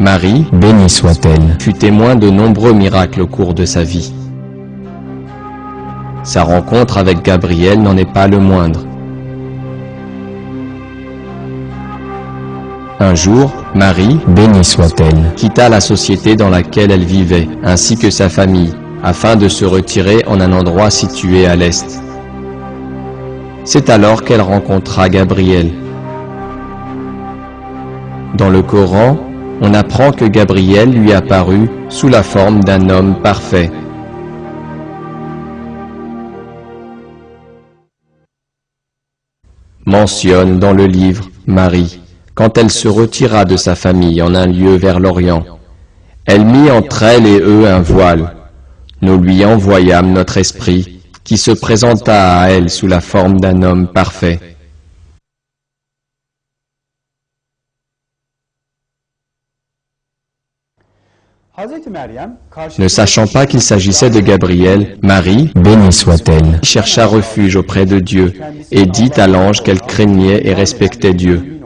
Marie, bénie soit-elle, fut témoin de nombreux miracles au cours de sa vie. Sa rencontre avec Gabriel n'en est pas le moindre. Un jour, Marie, bénie soit-elle, quitta la société dans laquelle elle vivait, ainsi que sa famille, afin de se retirer en un endroit situé à l'est. C'est alors qu'elle rencontra Gabriel. Dans le Coran, on apprend que Gabriel lui apparut sous la forme d'un homme parfait. Mentionne dans le livre Marie, quand elle se retira de sa famille en un lieu vers l'Orient. Elle mit entre elle et eux un voile. Nous lui envoyâmes notre esprit, qui se présenta à elle sous la forme d'un homme parfait. Ne sachant pas qu'il s'agissait de Gabriel, Marie, bénie soit-elle, chercha refuge auprès de Dieu et dit à l'ange qu'elle craignait et respectait Dieu.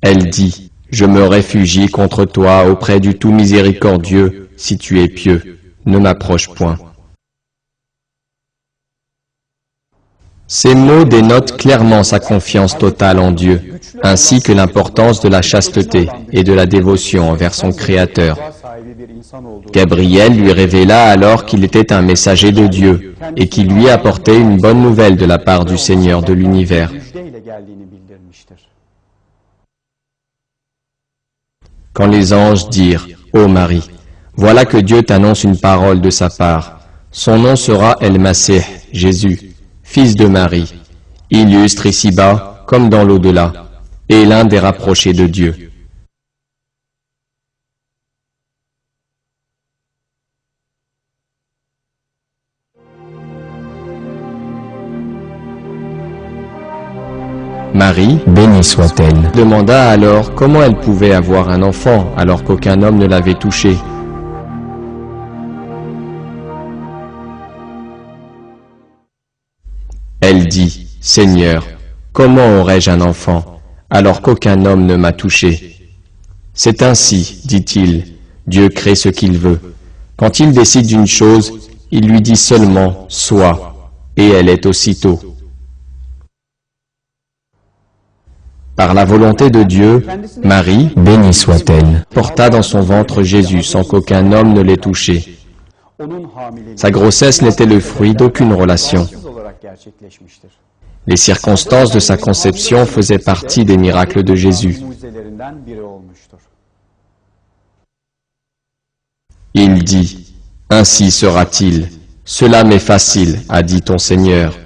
Elle dit, « Je me réfugie contre toi auprès du tout miséricordieux, si tu es pieux, ne m'approche point. » Ces mots dénotent clairement sa confiance totale en Dieu, ainsi que l'importance de la chasteté et de la dévotion envers son Créateur. Gabriel lui révéla alors qu'il était un messager de Dieu et qu'il lui apportait une bonne nouvelle de la part du Seigneur de l'univers. Quand les anges dirent, « Ô Marie, voilà que Dieu t'annonce une parole de sa part. Son nom sera El-Masih, Jésus, fils de Marie, illustre ici-bas comme dans l'au-delà, et l'un des rapprochés de Dieu. » Marie, bénie soit-elle, demanda alors comment elle pouvait avoir un enfant alors qu'aucun homme ne l'avait touchée. Elle dit, « Seigneur, comment aurais-je un enfant alors qu'aucun homme ne m'a touché? C'est ainsi, dit-il, Dieu crée ce qu'il veut. Quand il décide d'une chose, il lui dit seulement « Sois » et elle est aussitôt. Par la volonté de Dieu, Marie, bénie soit-elle, porta dans son ventre Jésus sans qu'aucun homme ne l'ait touché. Sa grossesse n'était le fruit d'aucune relation. Les circonstances de sa conception faisaient partie des miracles de Jésus. Il dit, « Ainsi sera-t-il. Cela m'est facile, a dit ton Seigneur,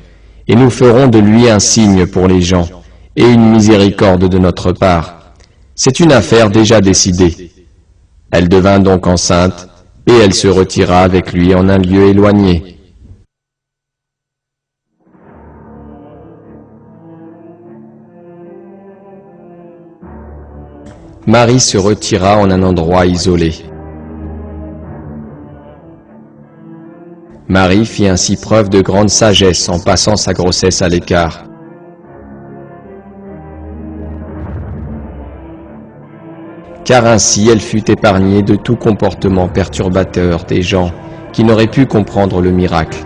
et nous ferons de lui un signe pour les gens, et une miséricorde de notre part. C'est une affaire déjà décidée. » Elle devint donc enceinte, et elle se retira avec lui en un lieu éloigné. Marie se retira en un endroit isolé. Marie fit ainsi preuve de grande sagesse en passant sa grossesse à l'écart. Car ainsi elle fut épargnée de tout comportement perturbateur des gens qui n'auraient pu comprendre le miracle.